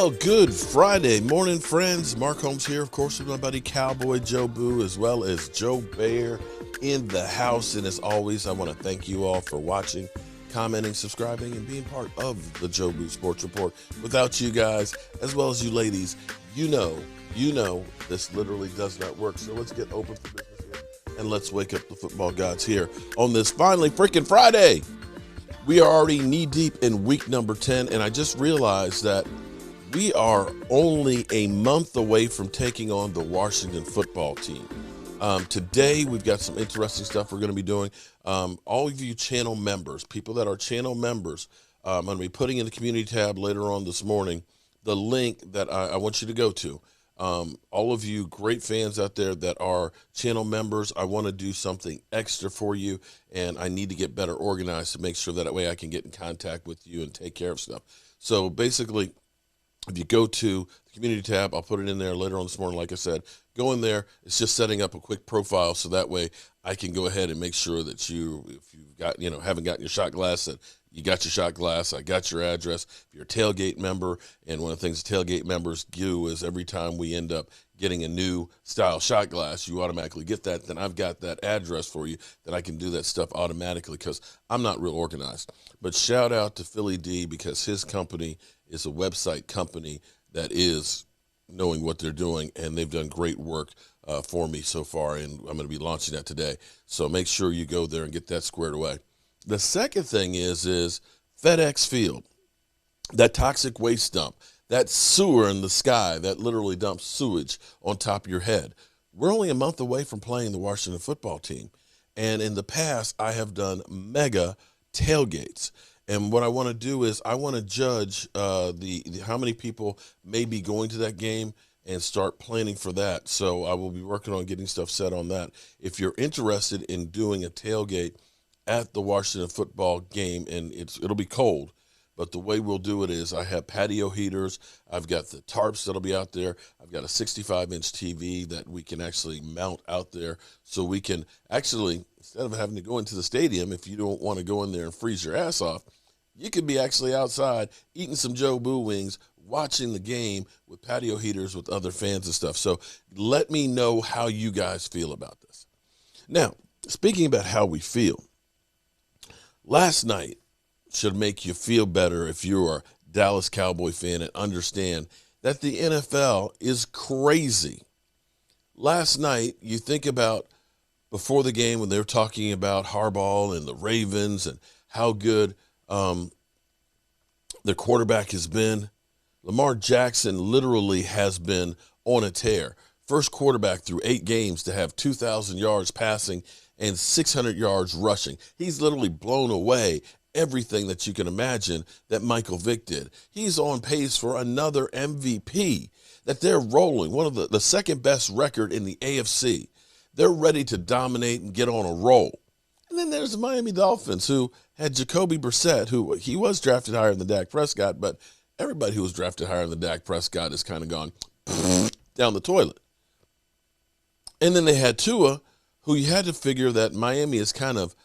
Well, good Friday morning, friends. Mark Holmes here, of course, with my buddy Cowboy Joe Boo, as well as Joe Bear in the house. And as always, I want to thank you all for watching, commenting, subscribing, and being part of the Joe Boo Sports Report. Without you guys, as well as you ladies, you know, this literally does not work. So let's get open for business here, and let's wake up the football gods here on this finally freaking Friday. We are already knee-deep in week number 10, and I just realized that we are only a month away from taking on the Washington football team. Today, we've got some interesting stuff we're going to be doing. All of you channel members, people that are channel members, I'm going to be putting in the community tab later on this morning the link that I want you to go to. All of you great fans out there that are channel members, I want to do something extra for you, and I need to get better organized to make sure that way I can get in contact with you and take care of stuff. So basically, if you go to the community tab, I'll put it in there later on this morning. Like I said, go in there. It's just setting up a quick profile so that way I can go ahead and make sure that you, if you've got, haven't gotten your shot glass, that you got your shot glass. I got your address. If you're a tailgate member, and one of the things tailgate members do is every time we end up getting a new style shot glass, you automatically get that. Then I've got that address for you that I can do that stuff automatically because I'm not real organized. But shout out to Philly D because his company is a website company that is knowing what they're doing, and they've done great work for me so far, and I'm going to be launching that today. So make sure you go there and get that squared away. The second thing is FedEx Field, that toxic waste dump, that sewer in the sky that literally dumps sewage on top of your head. We're only a month away from playing the Washington football team, and in the past I have done mega tailgates. And what I want to do is I want to judge how many people may be going to that game and start planning for that. So I will be working on getting stuff set on that. If you're interested in doing a tailgate at the Washington football game, and it'll be cold, but the way we'll do it is I have patio heaters. I've got the tarps that'll be out there. I've got a 65-inch TV that we can actually mount out there so we can actually, instead of having to go into the stadium, if you don't want to go in there and freeze your ass off, you could be actually outside eating some Joe Boo wings, watching the game with patio heaters with other fans and stuff. So let me know how you guys feel about this. Now, speaking about how we feel, last night should make you feel better if you're a Dallas Cowboy fan and understand that the NFL is crazy. Last night, you think about before the game when they were talking about Harbaugh and the Ravens and how good their quarterback has been. Lamar Jackson literally has been on a tear. First quarterback through 8 games to have 2,000 yards passing and 600 yards rushing. He's literally blown away everything that you can imagine that Michael Vick did. He's on pace for another MVP, that they're rolling, one of the second best record in the AFC. They're ready to dominate and get on a roll. And then there's the Miami Dolphins, who had Jacoby Brissett, who he was drafted higher than Dak Prescott, but everybody who was drafted higher than Dak Prescott has kind of gone down the toilet. And then they had Tua, who you had to figure that Miami has kind of,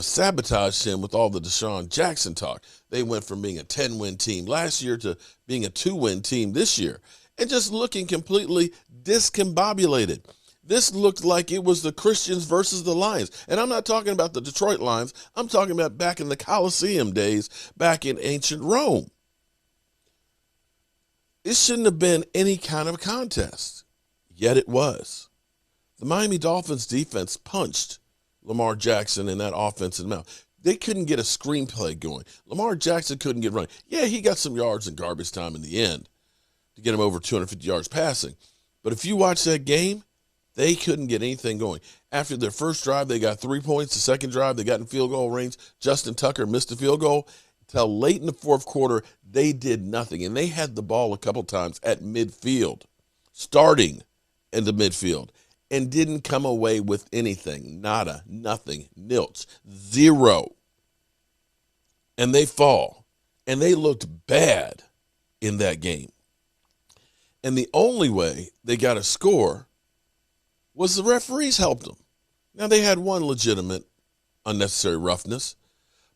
sabotaged him with all the Deshaun Jackson talk. They went from being a 10-win team last year to being a 2-win team this year, and just looking completely discombobulated. This looked like it was the Christians versus the Lions. And I'm not talking about the Detroit Lions. I'm talking about back in the Colosseum days, back in ancient Rome. It shouldn't have been any kind of contest, yet it was. The Miami Dolphins defense punched Lamar Jackson in that offense in the mouth. They couldn't get a screenplay going. Lamar Jackson couldn't get running. Yeah, he got some yards in garbage time in the end to get him over 250 yards passing. But if you watch that game, they couldn't get anything going. After their first drive, they got 3 points. The second drive, they got in field goal range. Justin Tucker missed the field goal. Until late in the fourth quarter, they did nothing. And they had the ball a couple times at midfield, starting in the midfield, and didn't come away with anything. Nada, nothing, nilch, zero. And they fall. And they looked bad in that game. And the only way they got a score was the referees helped them. Now, they had one legitimate unnecessary roughness,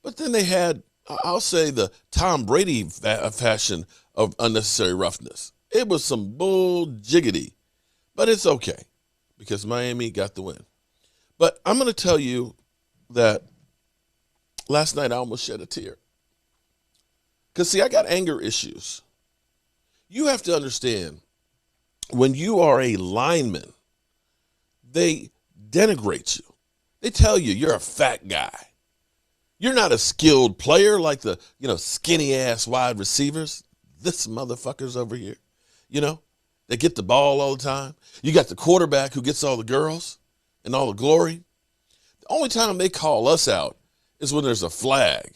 but then they had, I'll say, the Tom Brady fashion of unnecessary roughness. It was some bull jiggity, but it's okay because Miami got the win. But I'm going to tell you that last night I almost shed a tear. Because, see, I got anger issues. You have to understand, when you are a lineman, they denigrate you. They tell you you're a fat guy. You're not a skilled player like the, skinny-ass wide receivers. This motherfucker's over here, They get the ball all the time. You got the quarterback who gets all the girls and all the glory. The only time they call us out is when there's a flag.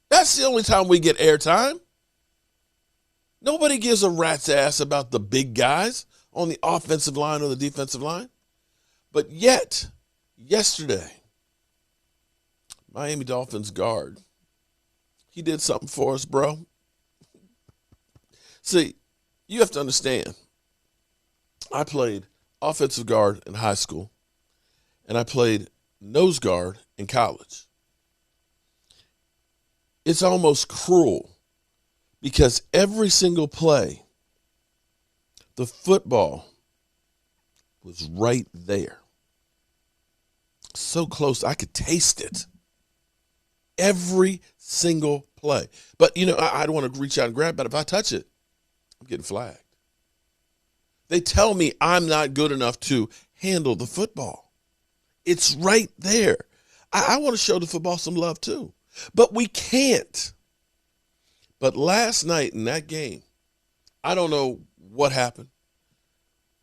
That's the only time we get airtime. Nobody gives a rat's ass about the big guys on the offensive line or the defensive line. But yet, yesterday, Miami Dolphins guard, he did something for us, bro. See, you have to understand, I played offensive guard in high school, and I played nose guard in college. It's almost cruel because every single play, the football was right there. So close, I could taste it. Every single play. But, I don't want to reach out and grab it. If I touch it, I'm getting flagged. They tell me I'm not good enough to handle the football. It's right there. I want to show the football some love too. But we can't. But last night in that game, I don't know what happened.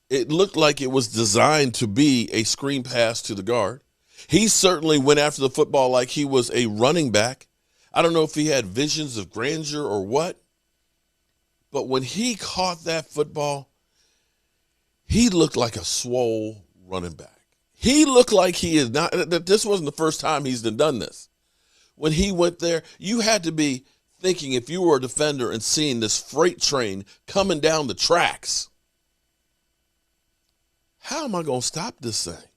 It looked like it was designed to be a screen pass to the guard. He certainly went after the football like he was a running back. I don't know if he had visions of grandeur or what. But when he caught that football, he looked like a swole running back. He looked like he is not, this wasn't the first time he's done this. When he went there, you had to be thinking, if you were a defender and seeing this freight train coming down the tracks, how am I going to stop this thing?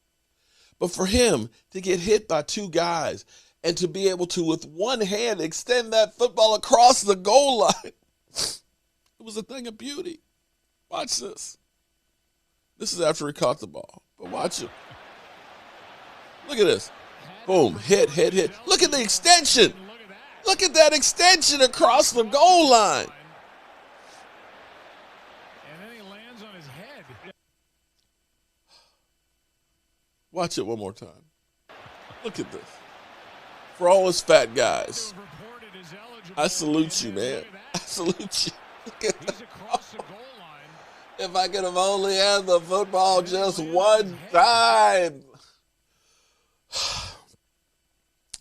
But for him to get hit by two guys and to be able to, with one hand, extend that football across the goal line, it was a thing of beauty. Watch this. This is after he caught the ball. But watch it. Look at this. Boom. Hit. Look at the extension. Look at that extension across the goal line. And then he lands on his head. Watch it one more time. Look at this. For all us fat guys, I salute you, man. I salute you. Look at that. If I could have only had the football just one time.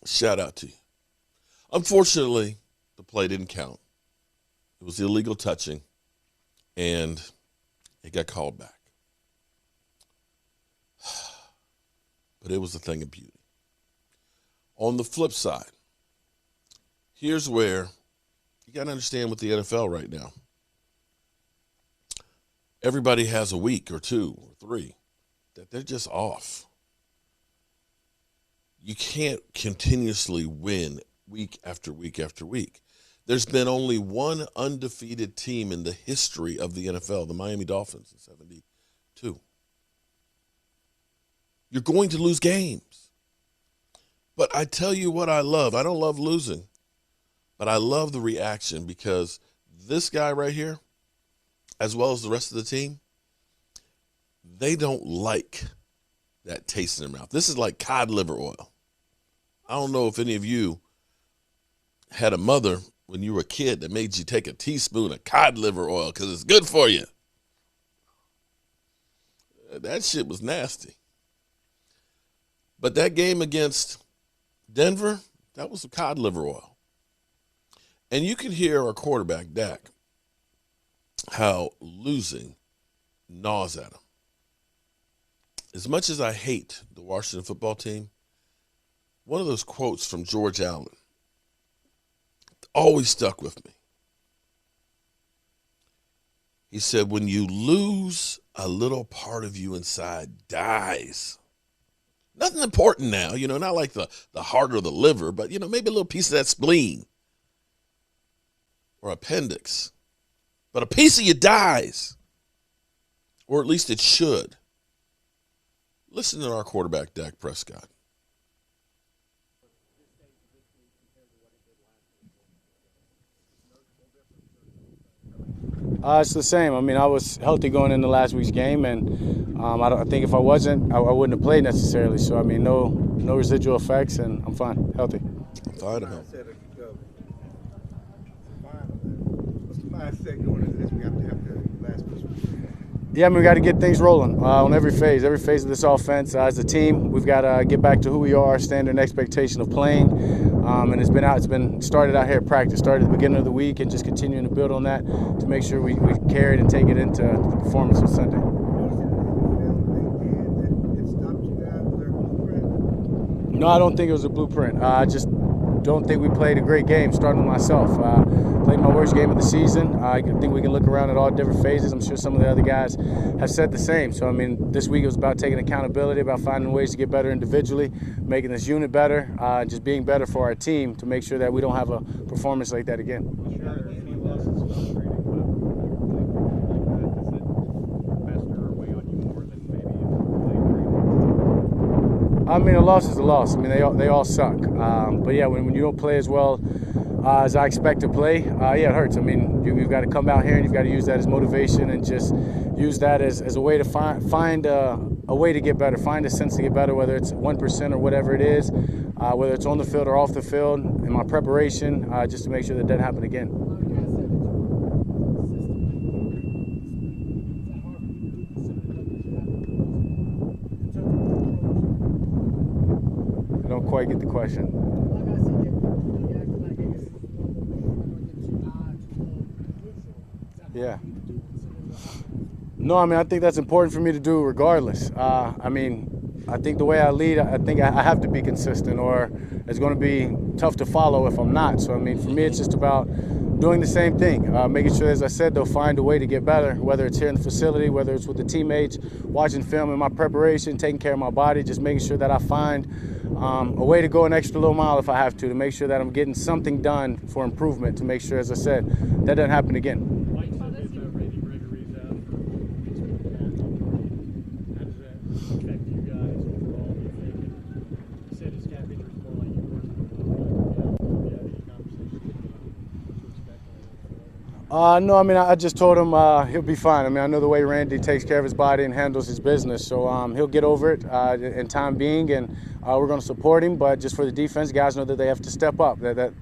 Shout out to you. Unfortunately, the play didn't count. It was illegal touching, and it got called back. But it was a thing of beauty. On the flip side, here's where you got to understand with the NFL right now. Everybody has a week or two or three that they're just off. You can't continuously win week after week after week. There's been only one undefeated team in the history of the NFL, the Miami Dolphins in 72. You're going to lose games. But I tell you what I love. I don't love losing, but I love the reaction because this guy right here, as well as the rest of the team, they don't like that taste in their mouth. This is like cod liver oil. I don't know if any of you had a mother when you were a kid that made you take a teaspoon of cod liver oil because it's good for you. That shit was nasty. But that game against Denver, that was some cod liver oil. And you can hear our quarterback, Dak, how losing gnaws at him. As much as I hate the Washington football team, one of those quotes from George Allen always stuck with me. He said, when you lose, a little part of you inside dies. Nothing important now, not like the heart or the liver, but, maybe a little piece of that spleen or appendix. But a piece of you dies, or at least it should. Listen to our quarterback, Dak Prescott. It's the same. I mean, I was healthy going into last week's game, and I think if I wasn't, I wouldn't have played necessarily. So, I mean, no residual effects, and I'm fine, healthy. I'm fine, I'm healthy. What's the mindset going into this? We have to have the last push. Yeah, I mean, we got to get things rolling on every phase of this offense. As a team, we've got to get back to who we are, standard and expectation of playing. And it's been started out here at practice, started at the beginning of the week, and just continuing to build on that to make sure we carry it and take it into the performance of Sunday. No, I don't think it was a blueprint. I just don't think we played a great game, starting with myself. Played my worst game of the season. I think we can look around at all different phases. I'm sure some of the other guys have said the same. So, I mean, this week it was about taking accountability, about finding ways to get better individually, making this unit better, just being better for our team to make sure that we don't have a performance like that again. I mean, a loss is a loss. I mean, they all suck. But yeah, when you don't play as well as I expect to play, yeah, it hurts. I mean, you've got to come out here and you've got to use that as motivation and just use that as a way to find a way to get better, find a sense to get better, whether it's 1% or whatever it is, whether it's on the field or off the field, in my preparation, just to make sure that doesn't happen again. I don't quite get the question. Yeah. No, I mean, I think that's important for me to do regardless. I mean, I think the way I lead, I think I have to be consistent, or it's going to be tough to follow if I'm not. So, I mean, for me, it's just about doing the same thing, making sure, as I said, they'll find a way to get better, whether it's here in the facility, whether it's with the teammates, watching film in my preparation, taking care of my body, just making sure that I find a way to go an extra little mile if I have to make sure that I'm getting something done for improvement, to make sure, as I said, that doesn't happen again. No, I mean, I just told him he'll be fine. I mean, I know the way Randy takes care of his body and handles his business, so he'll get over it in time being, and we're going to support him. But just for the defense, guys know that they have to step up. That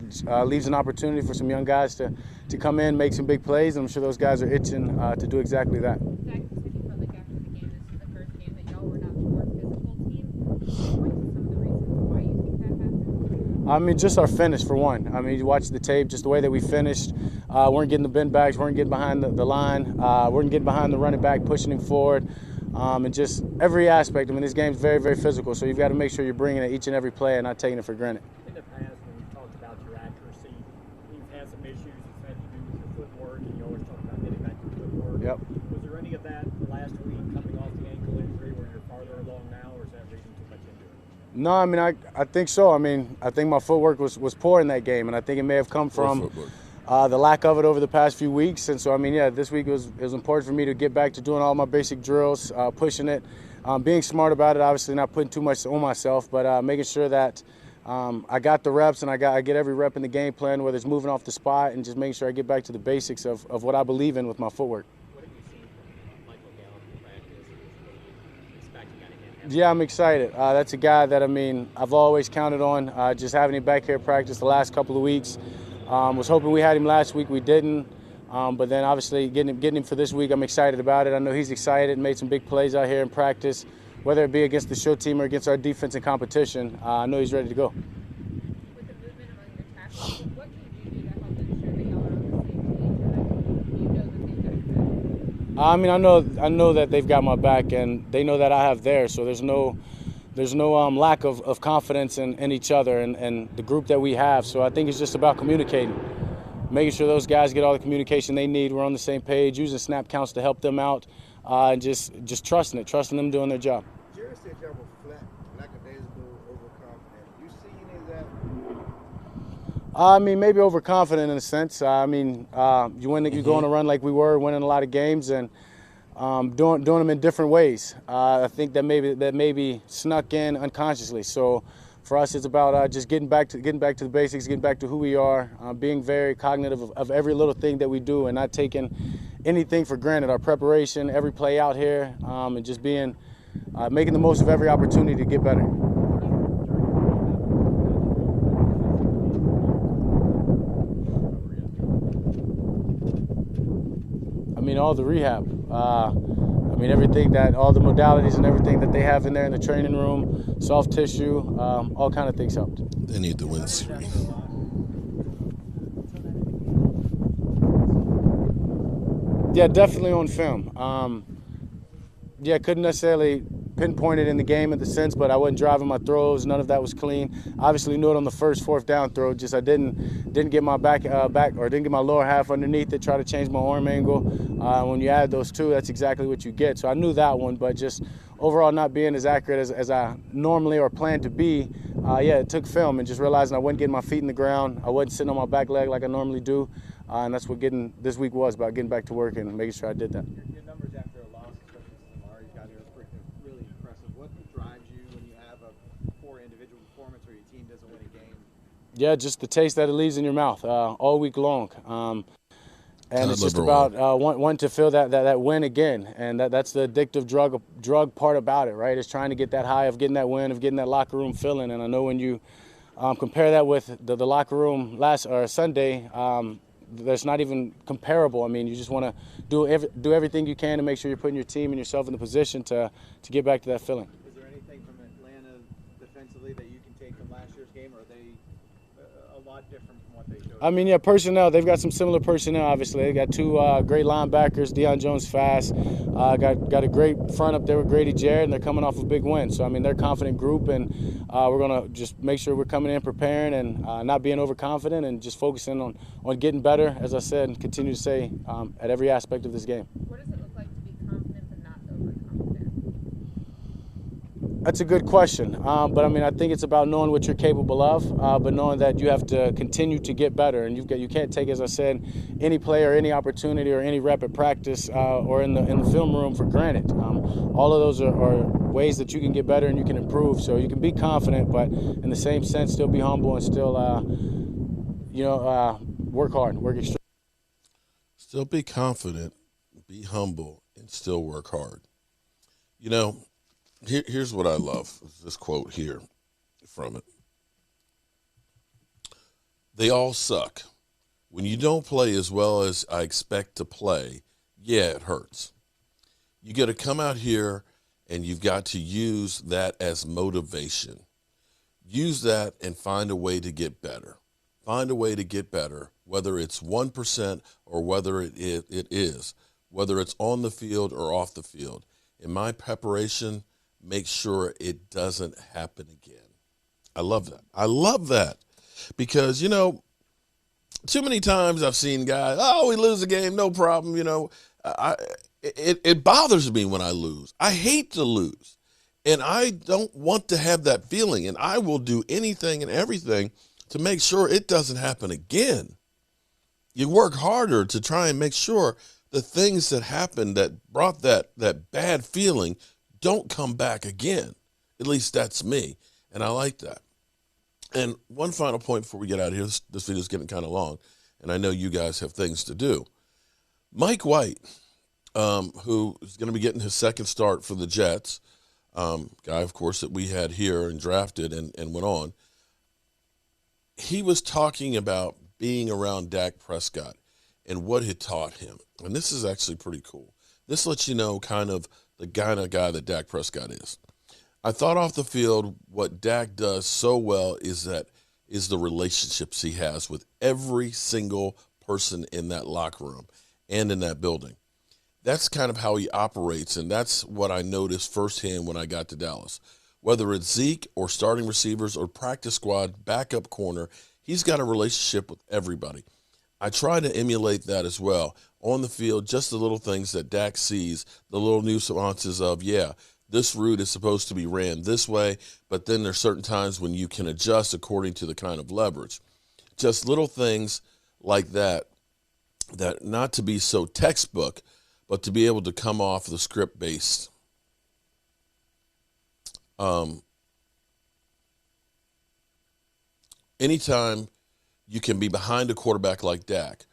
leaves an opportunity for some young guys to come in, make some big plays, and I'm sure those guys are itching to do exactly that. Dak, you said you felt like after the game, this is the first game that y'all were not the more physical team. What are some of the reasons why you think that happened? I mean, just our finish, for one. I mean, you watch the tape, just the way that we finished. Weren't getting the bin bags, weren't getting behind the line, weren't getting behind the running back, pushing him forward, and just every aspect. I mean, this game's very, very physical, so you've got to make sure you're bringing it each and every play and not taking it for granted. In the past, when you talked about your accuracy, you've had some issues you've had to do with your footwork, and you always talk about getting back to footwork. Yep. Was there any of that last week coming off the ankle injury where you're farther along now, or is that reading too much into it? No, I mean, I think so. I mean, I think my footwork was poor in that game, and I think it may have come from the lack of it over the past few weeks. And so, I mean, yeah, this week it was important for me to get back to doing all my basic drills, pushing it, being smart about it, obviously not putting too much on myself, but making sure that I got the reps and I get every rep in the game plan, whether it's moving off the spot, and just making sure I get back to the basics of what I believe in with my footwork. What have you seen from Michael Gallup in practice? Expecting out of him? Yeah, I'm excited. That's a guy that, I mean, I've always counted on, just having him back here at practice the last couple of weeks. Was hoping we had him last week. We didn't. But then obviously getting him for this week, I'm excited about it. I know he's excited, made some big plays out here in practice, whether it be against the show team or against our defense in competition. I know he's ready to go. With the movement among your tackles, what can you do to help ensure that y'all are on the same page, or that you know that they've got your back? I mean, I know that they've got my back, and they know that I have theirs. So there's no lack of confidence in each other and the group that we have. So I think it's just about communicating, making sure those guys get all the communication they need. We're on the same page, using snap counts to help them out, and just trusting them doing their job. Jerry said y'all were flat, lackadaisical, overconfident. You see any of I mean, maybe overconfident in a sense. You go on a run like we were, winning a lot of games, and doing them in different ways. I think that maybe snuck in unconsciously. So for us, it's about just getting back to the basics, getting back to who we are, being very cognitive of every little thing that we do, and not taking anything for granted. Our preparation, every play out here, and just making the most of every opportunity to get better. I mean, all the rehab. All the modalities and everything that they have in there in the training room, soft tissue, all kind of things helped. They need to win 3. Yeah, definitely on film. Couldn't necessarily pinpoint it in the game in the sense, but I wasn't driving my throws. None of that was clean. Obviously knew it on the first 4th down throw. Just I didn't get my back or didn't get my lower half underneath it. Try to change my arm angle. When you add those two, that's exactly what you get. So I knew that one, but just overall not being as accurate as I normally or planned to be. It took film and just realizing I wasn't getting my feet in the ground. I wasn't sitting on my back leg like I normally do, and that's what getting this week was about, getting back to work and making sure I did that. Your numbers after a loss, especially since Amari's got here, are really impressive. What drives you when you have a poor individual performance or your team doesn't win a game? Yeah, just the taste that it leaves in your mouth all week long. And it's just about wanting to feel that win again, and that's the addictive drug part about it, right? It's trying to get that high of getting that win, of getting that locker room feeling. And I know when you compare that with the locker room Sunday, that's not even comparable. I mean, you just want to do everything you can to make sure you're putting your team and yourself in the position to get back to that feeling. Is there anything from Atlanta defensively that you can take from last year's game, or are they a lot different from what they showed? I mean, yeah, personnel. They've got some similar personnel, obviously. They got 2 great linebackers, Deion Jones fast. Got a great front up there with Grady Jarrett, and they're coming off a big win. So, I mean, they're a confident group, and we're going to just make sure we're coming in preparing and not being overconfident and just focusing on getting better, as I said, and continue to say, at every aspect of this game. What does it look like to be confident but not overconfident? That's a good question, but I mean, I think it's about knowing what you're capable of, but knowing that you have to continue to get better, and you can't take, as I said, any play or any opportunity or any rep at practice or in the film room for granted. All of those are ways that you can get better and you can improve. So you can be confident, but in the same sense, still be humble and still, work hard, work extremely. Still be confident, be humble, and still work hard. You know, here's what I love, this quote here from it. They all suck. When you don't play as well as I expect to play, yeah, it hurts. You got to come out here and you've got to use that as motivation. Use that and find a way to get better. Find a way to get better, whether it's 1% or whether it is, whether it's on the field or off the field. In my preparation, make sure it doesn't happen again. I love that. I love that because, you know, too many times I've seen guys, we lose a game, no problem. You know, it bothers me when I lose. I hate to lose, and I don't want to have that feeling, and I will do anything and everything to make sure it doesn't happen again. You work harder to try and make sure the things that happened that brought that bad feeling don't come back again. At least that's me, and I like that. And one final point before we get out of here, this video is getting kind of long, and I know you guys have things to do. Mike White, who is going to be getting his second start for the Jets, guy, of course, that we had here and drafted and went on, he was talking about being around Dak Prescott and what it taught him. And this is actually pretty cool. This lets you know kind of the kind of guy that Dak Prescott is. I thought off the field, what Dak does so well is the relationships he has with every single person in that locker room and in that building. That's kind of how he operates, and that's what I noticed firsthand when I got to Dallas. Whether it's Zeke or starting receivers or practice squad, backup corner, he's got a relationship with everybody. I try to emulate that as well. On the field, just the little things that Dak sees, the little nuances of, this route is supposed to be ran this way, but then there's certain times when you can adjust according to the kind of leverage. just little things like that not to be so textbook, but to be able to come off the script based. Anytime you can be behind a quarterback like Dak,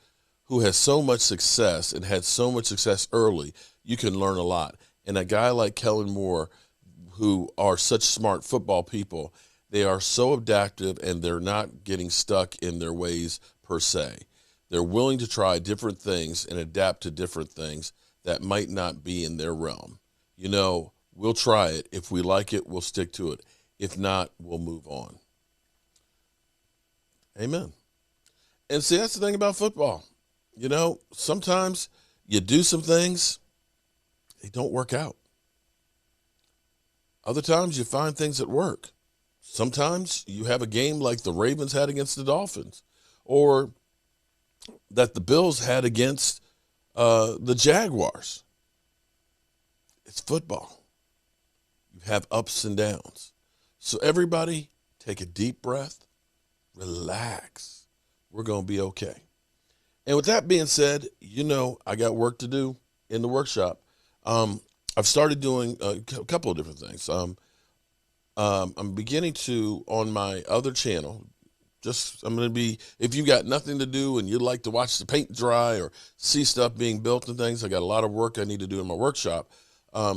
who has so much success and had so much success early, you can learn a lot. And a guy like Kellen Moore, who are such smart football people, they are so adaptive and they're not getting stuck in their ways per se. They're willing to try different things and adapt to different things that might not be in their realm. You know, we'll try it. If we like it, we'll stick to it. If not, we'll move on. Amen. And see, that's the thing about football. You know, sometimes you do some things, they don't work out. Other times you find things that work. Sometimes you have a game like the Ravens had against the Dolphins, or that the Bills had against the Jaguars. It's football. You have ups and downs. So everybody take a deep breath, relax. We're going to be okay. And with that being said, you know, I got work to do in the workshop. I've started doing a couple of different things. I'm beginning to, on my other channel, I'm going to be, if you got nothing to do and you'd like to watch the paint dry or see stuff being built and things, I got a lot of work I need to do in my workshop.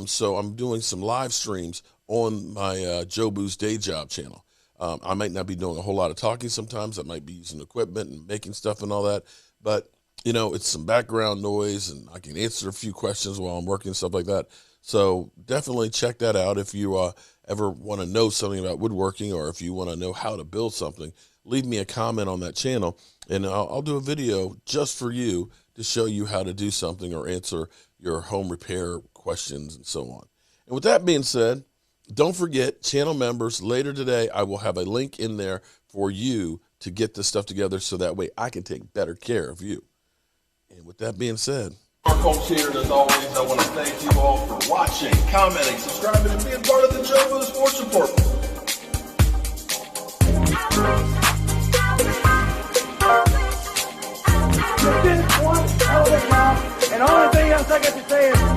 So I'm doing some live streams on my Joe Boo's Day Job channel. I might not be doing a whole lot of talking sometimes. I might be using equipment and making stuff and all that. But, you know, it's some background noise and I can answer a few questions while I'm working, stuff like that. So definitely check that out. If you ever want to know something about woodworking, or if you want to know how to build something, leave me a comment on that channel and I'll do a video just for you to show you how to do something or answer your home repair questions and so on. And with that being said, don't forget, channel members, later today I will have a link in there for you to get this stuff together so that way I can take better care of you. And with that being said, Mark Holmes here, and as always, I want to thank you all for watching, commenting, subscribing, and being part of the Joe Boo Sports Report. One hell of a job, and the only thing else I got to say is